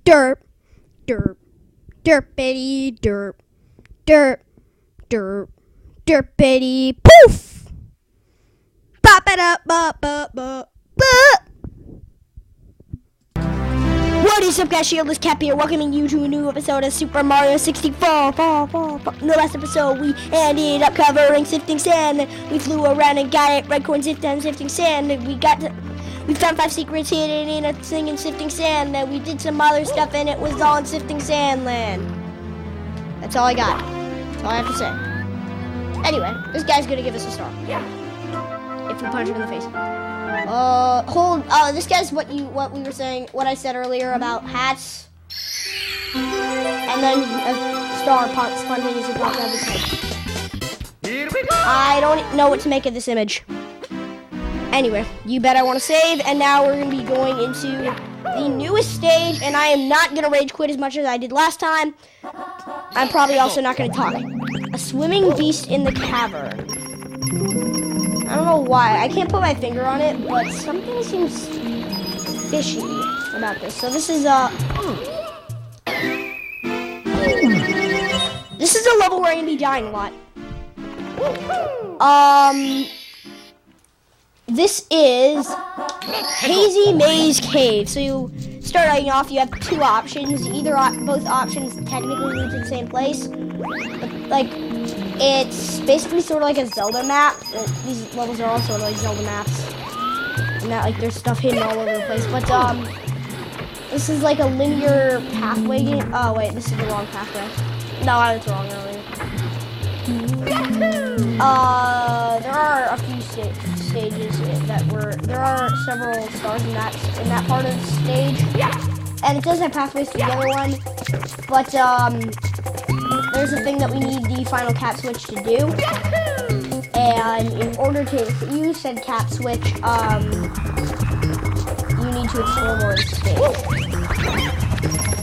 derp, derp, derpity, derp, derp, derp, derpity, poof! Bop it up, bop, bop, bop, bop! What is up, guys? Shieldless Cap here, welcoming you to a new episode of Super Mario 64. In the last episode, we ended up covering sifting sand. We flew around and got it. Red coin sifting sand. We found 5 secrets hidden in a thing in sifting sand. Then we did some other stuff, and it was all in sifting sand land. That's all I got. That's all I have to say. Anyway, this guy's gonna give us a star. If we punch him in the face. This guy's what we were saying, what I said earlier about hats. And then a star spontaneously popped out of his head. Here we go! I don't know what to make of this image. Anyway, you bet I want to save, and now we're going to be going into the newest stage, and I am not going to rage quit as much as I did last time. I'm probably also not going to talk. A swimming beast in the cavern. I don't know why. I can't put my finger on it, but something seems fishy about this. So this is a level where I'm gonna be dying a lot. This is Hazy Maze Cave. So you starting off, you have 2 options. Both options technically lead to the same place, but like. It's basically sort of like a Zelda map. These levels are all sort of like Zelda maps. And that, like, there's stuff hidden all over the place. But, this is like a linear pathway game. Oh, wait, this is the wrong pathway. No, I was wrong earlier. There are a few stages there are several stars in that part of the stage. And it does have pathways to the other one. But, there's a thing that we need the final cap switch to do. And in order to use said cap switch, you need to explore more of the stage.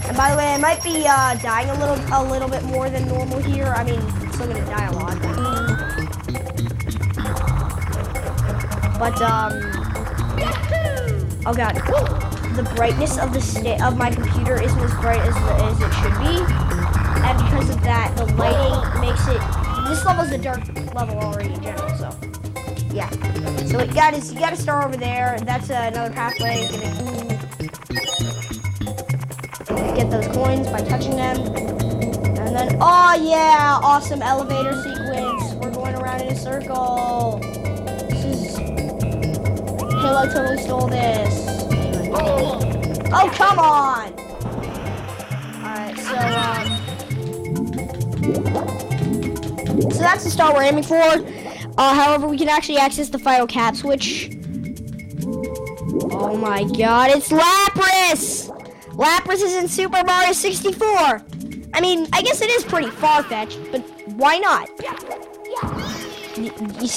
And by the way, I might be dying a little bit more than normal here. I mean, I'm still gonna die a lot. But oh god, the brightness of of my computer isn't as bright as it should be. And because of that, the lighting makes it. This level's a dark level already in general, so yeah. So you got to start over there. That's another pathway. Get those coins by touching them, and then oh yeah, awesome elevator sequence. We're going around in a circle. This is Halo totally stole this. Oh come on! All right, so that's the star we're aiming for. However, we can actually access the final cap switch. Oh my god, it's Lapras! Lapras is in Super Mario 64. I mean, I guess it is pretty far-fetched, but why not?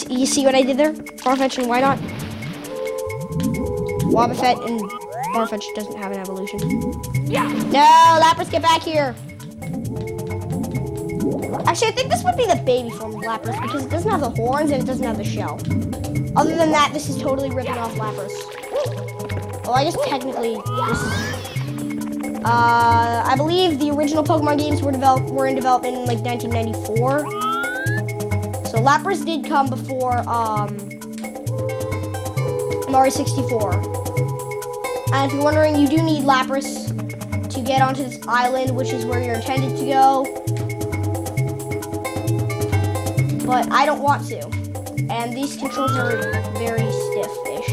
You see what I did there? Far-fetched and why not? Wobbuffet and Farfetch'd doesn't have an evolution. No, Lapras, get back here! Actually, I think this would be the baby form of Lapras because it doesn't have the horns and it doesn't have the shell. Other than that, this is totally ripping off Lapras. Well, I guess technically this is... I believe the original Pokemon games were in development in like 1994. So Lapras did come before Mario 64. And if you're wondering, you do need Lapras to get onto this island, which is where you're intended to go. But I don't want to. And these controls are very stiff-ish.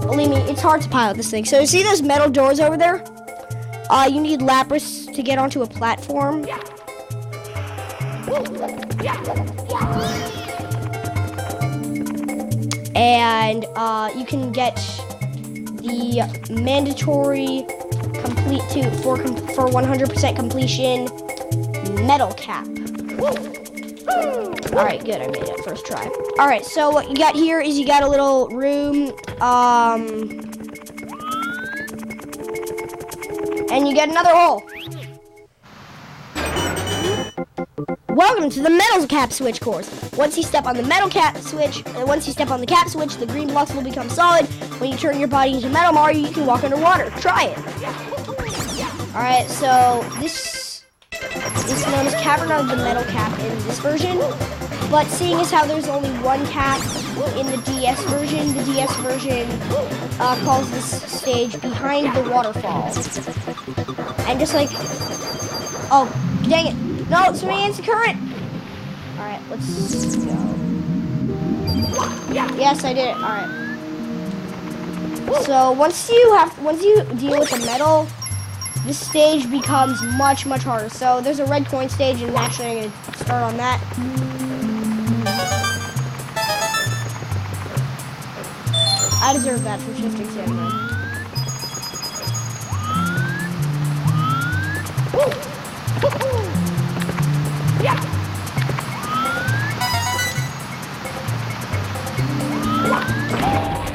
Believe me, it's hard to pilot this thing. So you see those metal doors over there? You need Lapras to get onto a platform. And you can get the mandatory for 100% completion Meadows Cap. Alright, good, I made it first try. Alright, so what you got here is you got a little room, and you get another hole. Welcome to the Meadows Cap switch course. Once you step on the Meadows Cap switch, the green blocks will become solid, when you turn your body into Metal Mario, you can walk underwater. Try it. Alright, so this is known as Cavern of the Meadows Cap in this version. But seeing as how there's only one cap in the DS version calls this stage Behind the Waterfall. And just like, oh, dang it. No, it's swimming against the current. Alright, let's go. Yes, I did it. Alright. So once you deal with the metal, this stage becomes much harder. So there's a red coin stage, and naturally I'm gonna start on that. I deserve that for shifting stamina.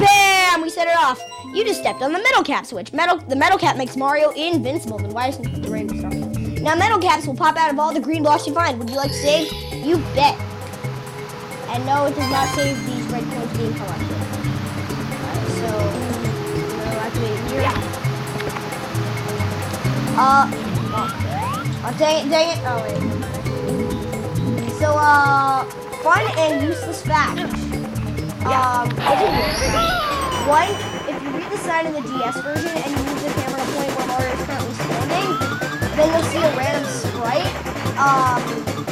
Bam! We set it off. You just stepped on the Meadows Cap switch. The Meadows Cap makes Mario invincible. Then why isn't the rainbow stuff? Now Meadows Caps will pop out of all the green blocks you find. Would you like to save? You bet. And no, it does not save these red coins being collected. So we'll activate here. Oh, dang it. Oh, wait. So, fun and useless fact. One, if you read the sign in the DS version and you use the camera to point where Mario is currently standing, then you'll see a random sprite.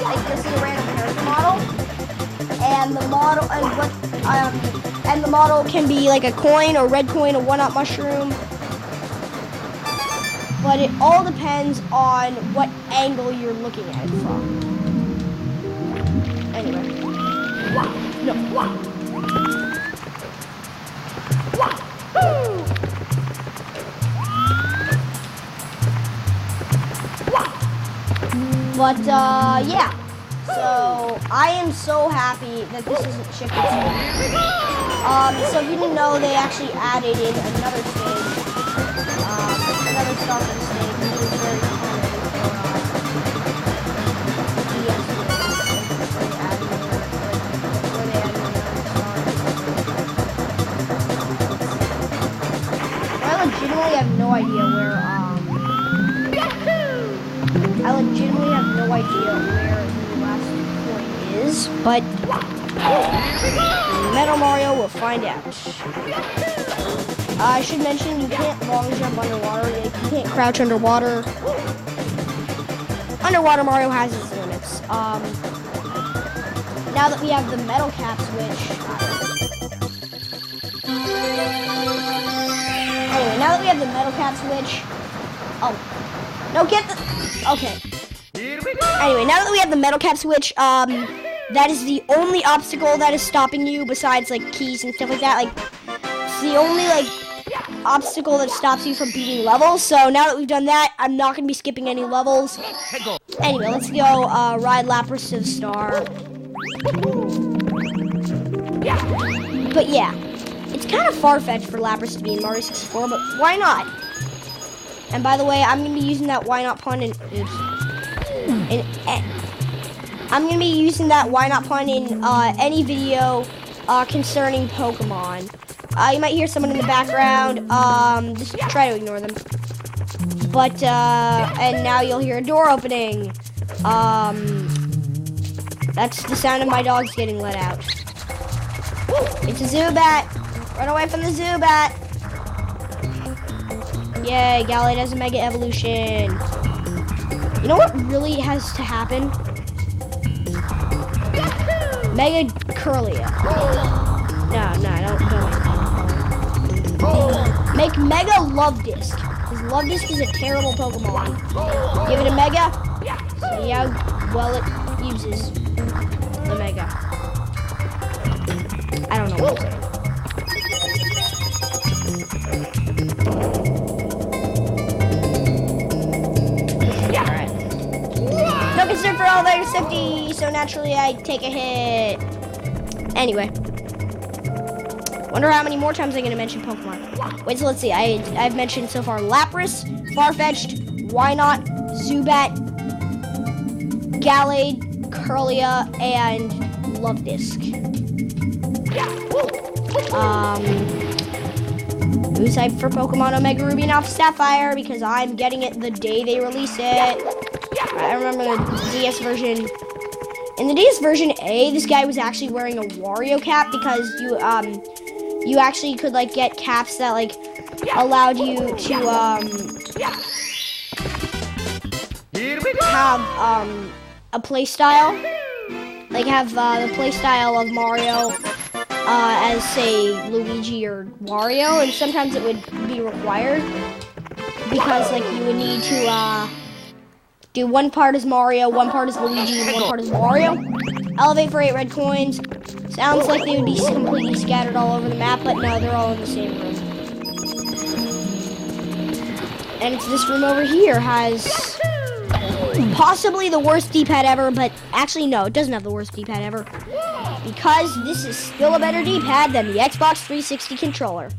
Like you'll see a random character model, and the model can be like a coin, a red coin, a one-up mushroom. But it all depends on what angle you're looking at it from. Anyway. No. But, yeah. So, I am so happy that this isn't shifted to me. So if you didn't know, they actually added in another stage. Another star for the stage. It was very common for DS games. Where they added another star. I legitimately have no idea where, the last point is, but Metal Mario will find out. I should mention you can't long jump underwater. You can't crouch underwater. Underwater Mario has its limits. Now that we have the Meadows Cap switch. Anyway, now that we have the Meadows Cap switch. Oh. No, get the. Okay. Anyway, now that we have the Meadows Cap switch, that is the only obstacle that is stopping you besides, like, keys and stuff like that. Like, it's the only, like, obstacle that stops you from beating levels. So now that we've done that, I'm not going to be skipping any levels. Anyway, let's go ride Lapras to the star. But yeah, it's kind of far-fetched for Lapras to be in Mario 64, but why not? And by the way, I'm going to be using that why not pun in... I'm going to be using that why not pun in any video concerning Pokemon. You might hear someone in the background. Just try to ignore them. But, and now you'll hear a door opening. That's the sound of my dogs getting let out. It's a Zubat. Run away from the Zubat. Yay, Gallade has a Mega Evolution. You know what really has to happen? Mega Curlia. No, don't. Make Mega Love Disc. Because Love Disc is a terrible Pokemon. Give it a Mega. See how well it uses the Mega. I don't know what to say. Alright. No concern for all their safety, so naturally I take a hit. Anyway. Wonder how many more times I'm going to mention Pokemon. Wait, so let's see. I've mentioned so far Lapras, Farfetched, Wynot, Zubat, Gallade, Curlia, and Love Disc. Who's hyped for Pokemon Omega Ruby and Alpha Sapphire? Because I'm getting it the day they release it. I remember the DS version. In the DS version A, this guy was actually wearing a Wario cap because you actually could like get caps that like allowed you to have a play style, like have the play style of Mario as say Luigi or Wario, and sometimes it would be required because like you would need to do one part as Mario, one part as Luigi, and one part as Wario. Elevate for 8 red coins. Sounds like they would be completely scattered all over the map, but no, they're all in the same room. And it's this room over here has possibly the worst D-pad ever, but actually no, it doesn't have the worst D-pad ever. Because this is still a better D-pad than the Xbox 360 controller.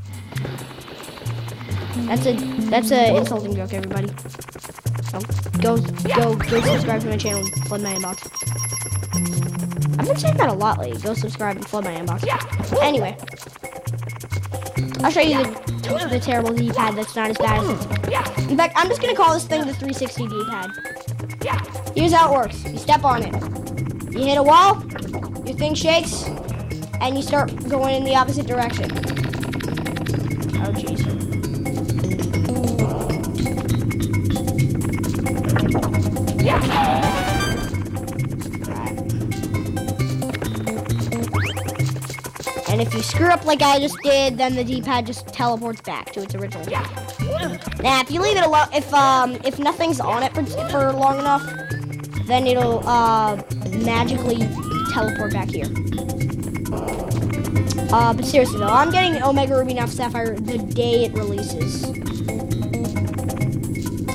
That's a insulting joke, everybody. So go subscribe to my channel and flood my inbox. I've been saying that a lot lately. Go subscribe and flood my inbox. Anyway, I'll show you the terrible D-pad that's not as bad as it. In fact, I'm just gonna call this thing the 360 D-pad. Here's how it works. You step on it. You hit a wall, your thing shakes, and you start going in the opposite direction. Oh, jeez. And if you screw up like I just did, then the D-pad just teleports back to its original. Now, if you leave it alone, if nothing's on it for long enough, then it'll magically teleport back here. But seriously though, I'm getting Omega Ruby and Alpha Sapphire the day it releases.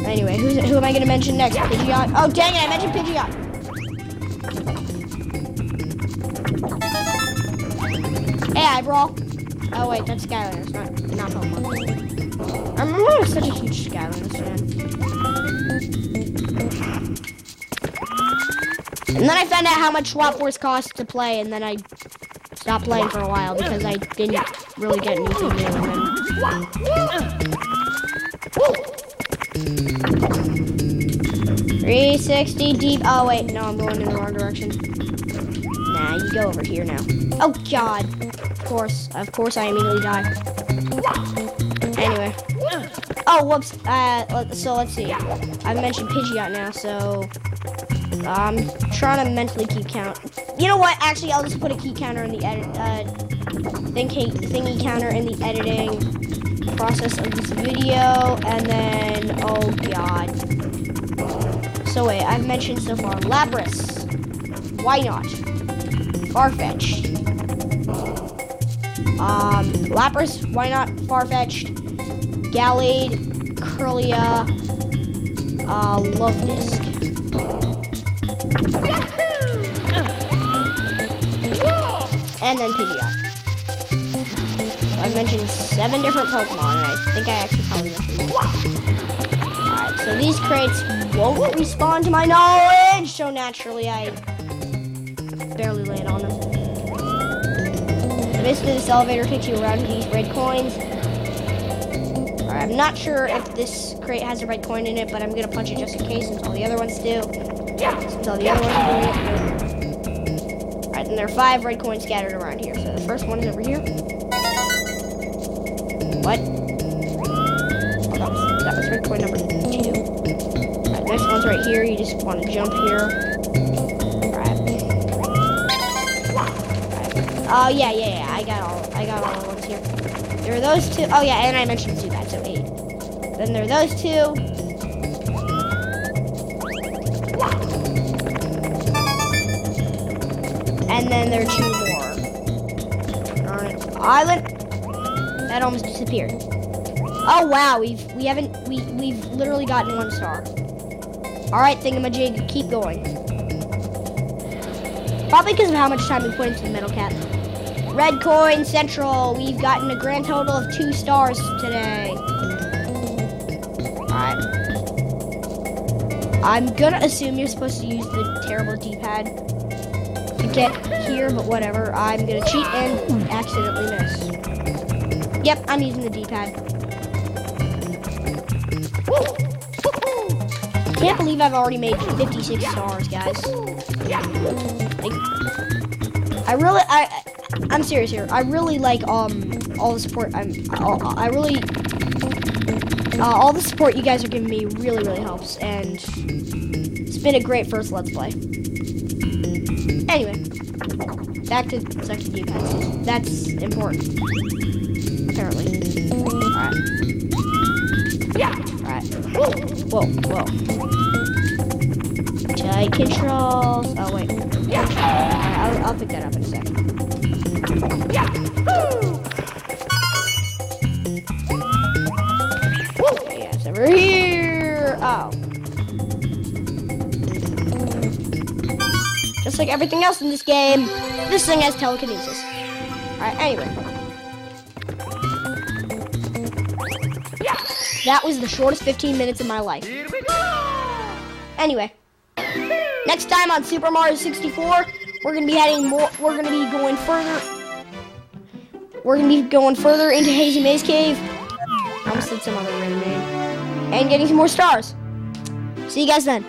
Anyway, who am I gonna mention next? Pidgeot. Oh dang it, I mentioned Pidgeot. Hey, Eyebrow. Oh wait, that's Skylanders, not Pokemon. I remember I was such a huge Skylanders fan. And then I found out how much Swap Force costs to play, and then I stopped playing for a while because I didn't really get anything new. And then 360 deep. Oh wait, no, I'm going in the wrong direction. Nah, you go over here now. Oh god. Of course I immediately die. Anyway. Oh, whoops. So let's see. I've mentioned Pidgeot now, so I'm trying to mentally keep count. You know what? Actually, I'll just put a key counter in the thingy counter in the editing process of this video, and then oh god. So wait, I've mentioned so far Lapras, why not? Farfetched. Lapras, why not? Farfetched, Gallade, Curlia, Love Disc. And then Pidgeot. So I've mentioned 7 different Pokemon, and I think I actually probably mentioned more. Alright, so these crates won't respawn to my knowledge, so naturally I barely land on them. So basically this elevator takes you around to these red coins. Alright, I'm not sure if this crate has a red coin in it, but I'm gonna punch it just in case since all the other ones do. Since all the other ones are doing it. Alright, and there are 5 red coins scattered around here. So the first one is over here. What? Oh, that was red coin number 2. Alright, next one's right here. You just want to jump here. Alright. Oh yeah. I got all the ones here. There are those 2. Oh yeah, and I mentioned Zubat, so 8. Then there are those 2. And then there are 2 more. Alright, island. That almost disappeared. Oh wow, we've literally gotten 1 star. Alright, thingamajig, keep going. Probably because of how much time we put into the Meadows Caps. Red coin central. We've gotten a grand total of 2 stars today. Alright. I'm gonna assume you're supposed to use the terrible D-pad to get here, but whatever. I'm gonna cheat and accidentally miss. Yep, I'm using the D-pad. can't believe I've already made 56 stars, guys. Like, I'm serious here. I really like all the support. All the support you guys are giving me really helps, and it's been a great first Let's Play. Anyway, back to defense. That's important, apparently. Alright. Alright. Whoa. Tight controls. Oh, wait. I'll pick that up in a second. Okay, yes, over here. Oh. Just like everything else in this game, this thing has telekinesis. Alright, anyway. That was the shortest 15 minutes of my life. Anyway. Next time on Super Mario 64, we're gonna be going further into Hazy Maze Cave. I almost did some other random name. And getting some more stars. See you guys then.